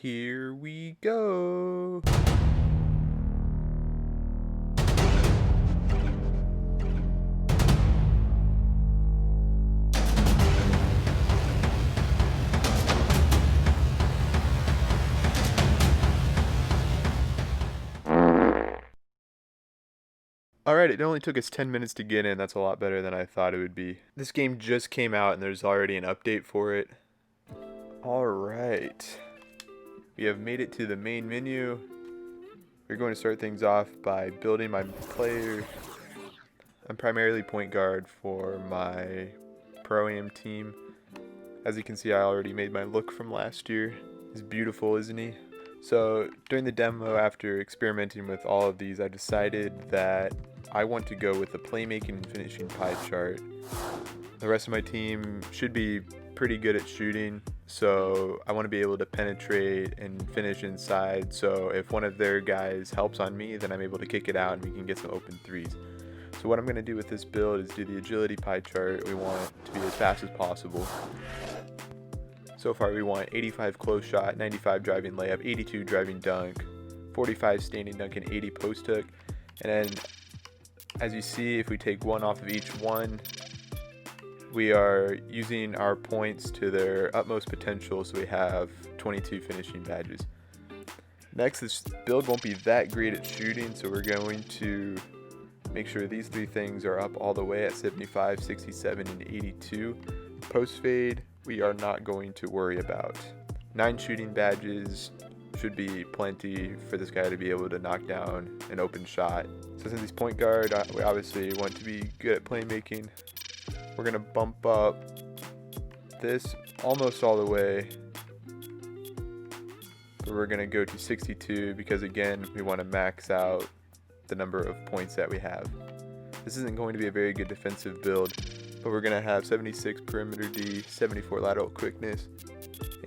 Here we go. Alright, it only took us 10 minutes to get in. That's a lot better than I thought it would be. This game just came out and there's already an update for it. Alright. We have made it to the main menu. We're going to start things off by building my player. I'm primarily point guard for my Pro-Am team. As you can see, I already made my look from last year. He's beautiful, isn't he? So during the demo, after experimenting with all of these, I decided that I want to go with the playmaking and finishing pie chart. The rest of my team should be pretty good at shooting, so I want to be able to penetrate and finish inside, so if one of their guys helps on me, then I'm able to kick it out and we can get some open threes. So what I'm going to do with this build is do the agility pie chart. We want it to be as fast as possible. So far we want 85 close shot, 95 driving layup, 82 driving dunk, 45 standing dunk, and 80 post hook. And then as you see, if we take one off of each one, we are using our points to their utmost potential, so we have 22 finishing badges. Next, this build won't be that great at shooting, so we're going to make sure these three things are up all the way at 75, 67, and 82. Post fade, we are not going to worry about. 9 shooting badges should be plenty for this guy to be able to knock down an open shot. So since he's point guard, we obviously want to be good at playmaking. We're going to bump up this almost all the way, but we're going to go to 62 because again, we want to max out the number of points that we have. This isn't going to be a very good defensive build, but we're going to have 76 perimeter D, 74 lateral quickness,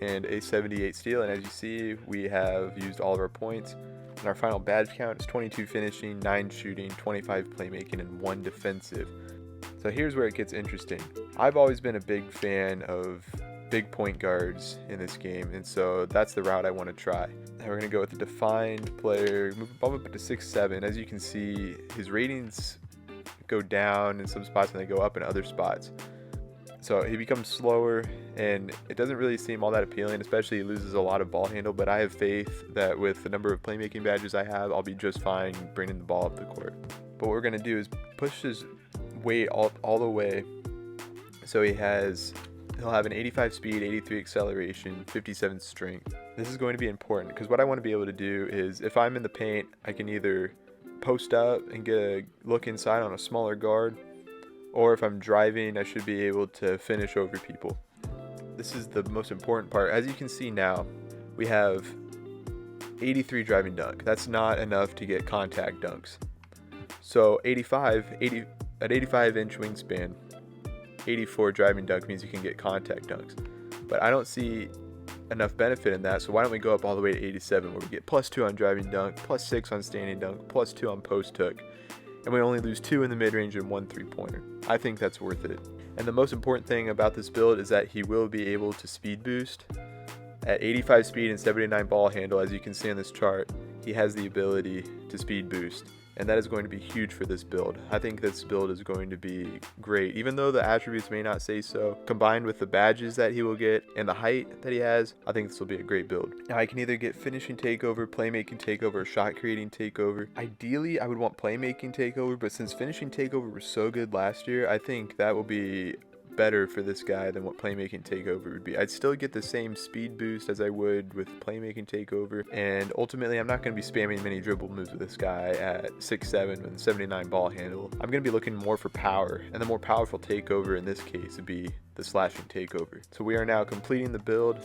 and a 78 steal. And as you see, we have used all of our points. And our final badge count is 22 finishing, 9 shooting, 25 playmaking, and 1 defensive. So here's where it gets interesting. I've always been a big fan of big point guards in this game, and so that's the route I want to try. And we're going to go with the defined player, bump up to 6'7". As you can see, his ratings go down in some spots and they go up in other spots. So he becomes slower and it doesn't really seem all that appealing, especially he loses a lot of ball handle, but I have faith that with the number of playmaking badges I have, I'll be just fine bringing the ball up the court. But what we're going to do is push his weight all the way, so he'll have an 85 speed, 83 acceleration, 57 strength. This is going to be important because what I want to be able to do is if I'm in the paint, I can either post up and get a look inside on a smaller guard, or if I'm driving, I should be able to finish over people. This is the most important part. As you can see now, we have 83 driving dunk. That's not enough to get contact dunks. So at 85-inch wingspan, 84 driving dunk means you can get contact dunks. But I don't see enough benefit in that, so why don't we go up all the way to 87, where we get +2 on driving dunk, +6 on standing dunk, +2 on post hook, and we only lose 2 in the mid-range and 1 3-pointer. I think that's worth it. And the most important thing about this build is that he will be able to speed boost. At 85 speed and 79 ball handle, as you can see on this chart, he has the ability to speed boost. And that is going to be huge for this build. I think this build is going to be great. Even though the attributes may not say so, combined with the badges that he will get and the height that he has, I think this will be a great build. Now I can either get finishing takeover, playmaking takeover, or shot creating takeover. Ideally, I would want playmaking takeover, but since finishing takeover was so good last year, I think that will be better for this guy than what playmaking takeover would be. I'd still get the same speed boost as I would with playmaking takeover, and ultimately I'm not going to be spamming many dribble moves with this guy at 6'7" with 79 ball handle. I'm going to be looking more for power, and the more powerful takeover in this case would be the slashing takeover. So we are now completing the build,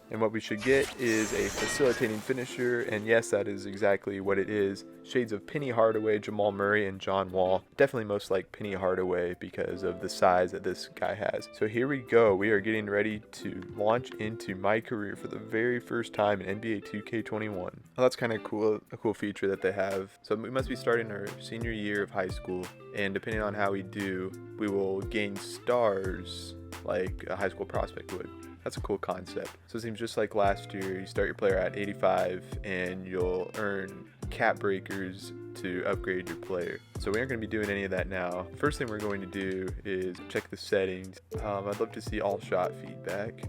and what we should get is a facilitating finisher, and yes, that is exactly what it is. Shades of Penny Hardaway, Jamal Murray, and John Wall. Definitely most like Penny Hardaway because of the size that this guy has. So here we go. We are getting ready to launch into MyCareer for the very first time in NBA 2K21. Well, that's kind of cool, a cool feature that they have. So we must be starting our senior year of high school, and depending on how we do, we will gain stars like a high school prospect would. That's a cool concept. So it seems just like last year, you start your player at 85 and you'll earn cap breakers to upgrade your player. So we aren't going to be doing any of that now. First thing we're going to do is check the settings. I'd love to see all shot feedback,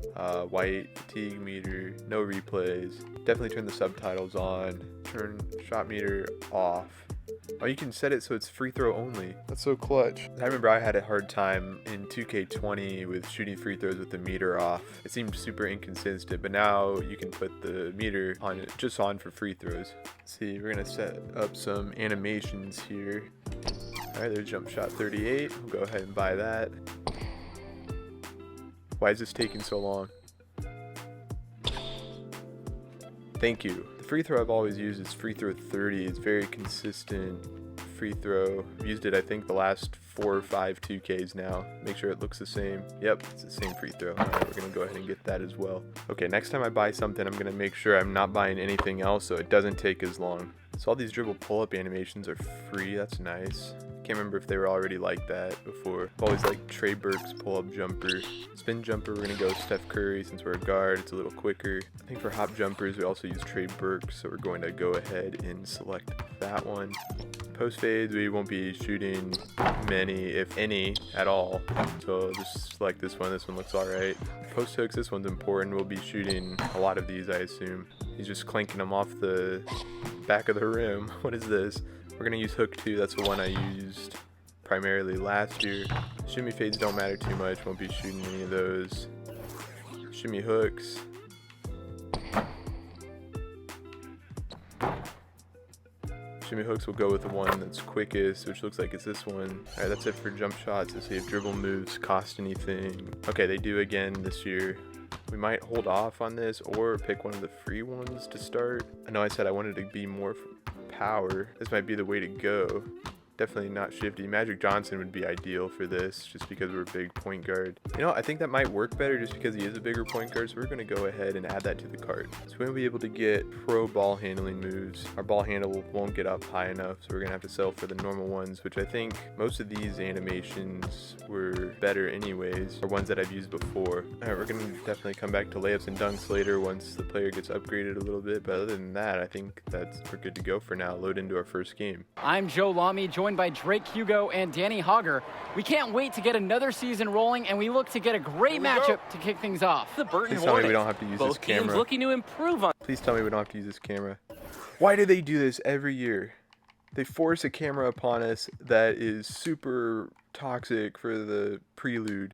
white, fatigue meter, no replays. Definitely turn the subtitles on, turn shot meter off. Oh, you can set it so it's free throw only. That's so clutch. I remember I had a hard time in 2K20 with shooting free throws with the meter off. It seemed super inconsistent, but now you can put the meter on it just on for free throws. Let's see, we're gonna set up some animations here. All right, there's jump shot 38. We'll go ahead and buy that. Why is this taking so long? Thank you. The free throw I've always used is free throw 30. It's very consistent free throw. I've used it I think the last 4 or 5 2Ks now. Make sure it looks the same. Yep, it's the same free throw. Alright, we're gonna go ahead and get that as well. Okay, next time I buy something, I'm gonna make sure I'm not buying anything else so it doesn't take as long. So all these dribble pull-up animations are free. That's nice. Can't remember if they were already like that before. I've always liked Trey Burke's pull-up jumper. Spin jumper, we're gonna go Steph Curry since we're a guard. It's a little quicker. I think for hop jumpers, we also use Trey Burke, so we're going to go ahead and select that one. Post fades, we won't be shooting many, if any, at all. So just select this one. This one looks all right. Post hooks, this one's important. We'll be shooting a lot of these, I assume. He's just clanking them off the back of the rim. What is this? We're gonna use hook 2. That's the one I used primarily last year. Shimmy fades don't matter too much. Won't be shooting any of those. Shimmy hooks. Shimmy hooks will go with the one that's quickest, which looks like it's this one. Alright, that's it for jump shots. Let's see if dribble moves cost anything. Okay, they do again this year. We might hold off on this or pick one of the free ones to start. I know I said I wanted to be more power. This might be the way to go. Definitely not shifty. Magic Johnson would be ideal for this just because we're a big point guard. You know, I think that might work better just because he is a bigger point guard, so we're going to go ahead and add that to the cart. So we'll be able to get pro ball handling moves. Our ball handle won't get up high enough, so we're going to have to settle for the normal ones, which I think most of these animations were better anyways, or ones that I've used before. Alright, we're going to definitely come back to layups and dunks later once the player gets upgraded a little bit, but other than that, I think we're good to go for now. Load into our first game. I'm Joe Lamy, joined by Drake Hugo and Danny Hogger. We can't wait to get another season rolling, and we look to get a great matchup to kick things off. The Burton Please tell me we Hornets. don't have to use this Both teams camera. looking to improve on. Please tell me we don't have to use this camera. Why do they do this every year? They force a camera upon us that is super toxic for the prelude.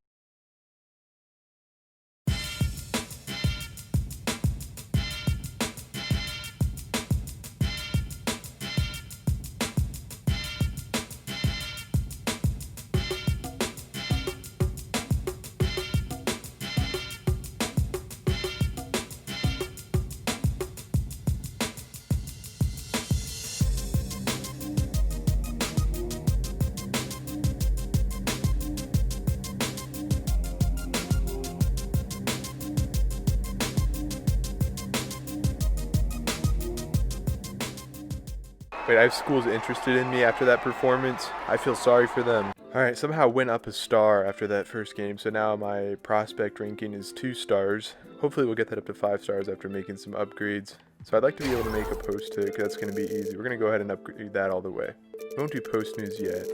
Wait, I have schools interested in me after that performance. I feel sorry for them. Alright, somehow went up a star after that first game, so now my prospect ranking is 2 stars. Hopefully we'll get that up to 5 stars after making some upgrades. So I'd like to be able to make a post hook. That's going to be easy. We're going to go ahead and upgrade that all the way. We won't do post news yet.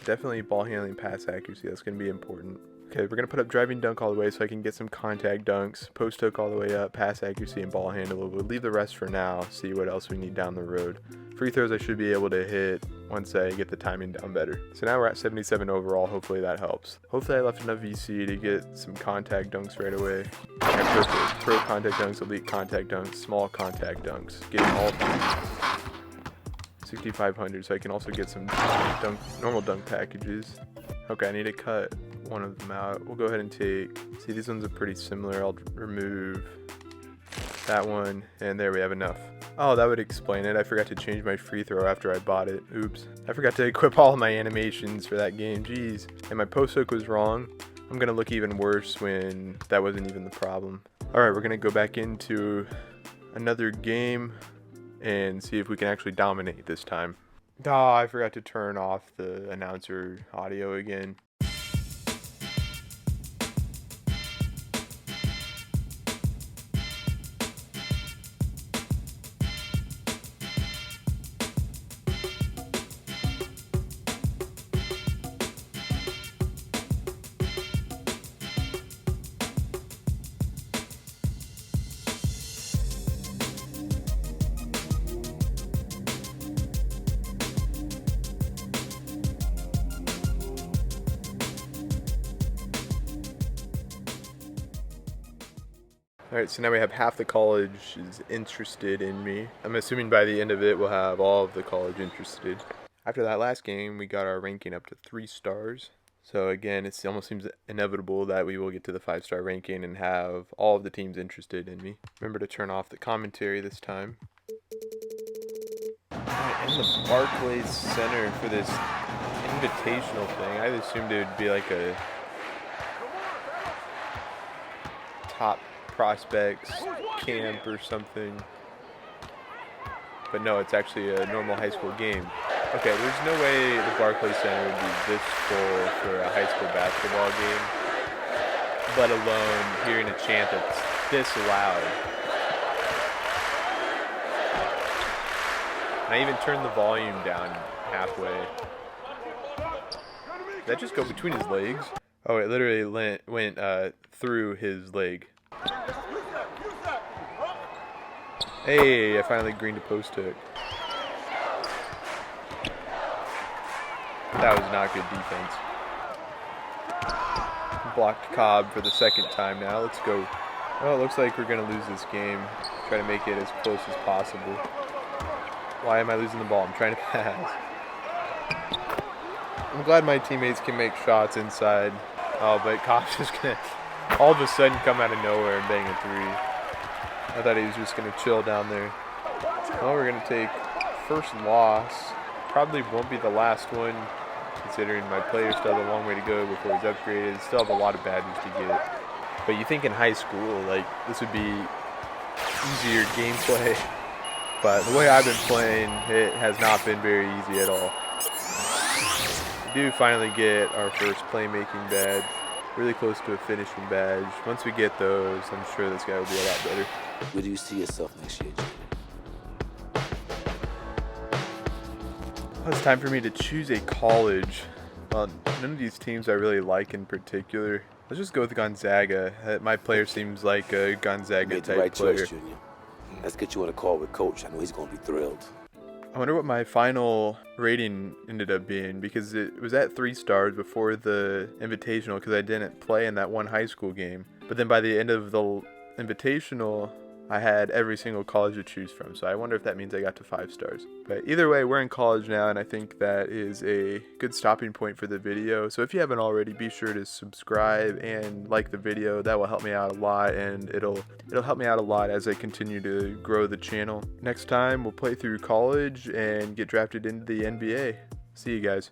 Definitely ball handling, pass accuracy. That's going to be important. Okay, we're going to put up driving dunk all the way so I can get some contact dunks. Post hook all the way up, pass accuracy, and ball handle. We'll leave the rest for now, see what else we need down the road. Free throws I should be able to hit once I get the timing down better. So now we're at 77 overall. Hopefully that helps. Hopefully I left enough VC to get some contact dunks right away. Okay, perfect. Pro contact dunks, elite contact dunks, small contact dunks. Getting all 6,500 so I can also get some normal dunk packages. Okay, I need to cut one of them out. We'll go ahead and take, see, these ones are pretty similar. I'll remove that one, and there we have enough. Oh, that would explain it. I forgot to change my free throw after I bought it. Oops. I forgot to equip all of my animations for that game. Jeez. And my post hook was wrong. I'm going to look even worse when that wasn't even the problem. Alright, we're going to go back into another game and see if we can actually dominate this time. Ah, I forgot to turn off the announcer audio again. Alright, so now we have half the college is interested in me. I'm assuming by the end of it we'll have all of the college interested. After that last game, we got our ranking up to 3 stars. So again, it almost seems inevitable that we will get to the 5-star ranking and have all of the teams interested in me. Remember to turn off the commentary this time. Alright, in the Barclays Center for this invitational thing. I assumed it would be like a top prospects camp or something, but no, it's actually a normal high school game. Okay, there's no way the Barclays Center would be this full for a high school basketball game, let alone hearing a chant that's this loud. And I even turned the volume down halfway. Did that just go between his legs? Oh, it literally went through his leg. Hey, I finally greened a post hook. That was not good defense. Blocked Cobb for the second time now. Let's go. Well, it looks like we're going to lose this game. Try to make it as close as possible. Why am I losing the ball? I'm trying to pass. I'm glad my teammates can make shots inside. Oh, but Cobb's just going to all of a sudden come out of nowhere and bang a 3. I thought he was just going to chill down there. Well, we're going to take first loss. Probably won't be the last one, considering my player still have a long way to go before he's upgraded. Still have a lot of badges to get. But you think in high school, like, this would be easier gameplay. But the way I've been playing, it has not been very easy at all. We do finally get our first playmaking badge. Really close to a finishing badge. Once we get those, I'm sure this guy will be a lot better. Where do you see yourself next year, Junior? Well, it's time for me to choose a college. Well, none of these teams I really like in particular. Let's just go with Gonzaga. My player seems like a Gonzaga Made the type right player. choice, Junior. Let's get you on a call with Coach. I know he's going to be thrilled. I wonder what my final rating ended up being, because it was at 3 stars before the Invitational because I didn't play in that one high school game. But then by the end of the Invitational, I had every single college to choose from. So I wonder if that means I got to 5 stars. But either way, we're in college now, and I think that is a good stopping point for the video. So if you haven't already, be sure to subscribe and like the video. That will help me out a lot, and it'll help me out a lot as I continue to grow the channel. Next time, we'll play through college and get drafted into the NBA. See you guys.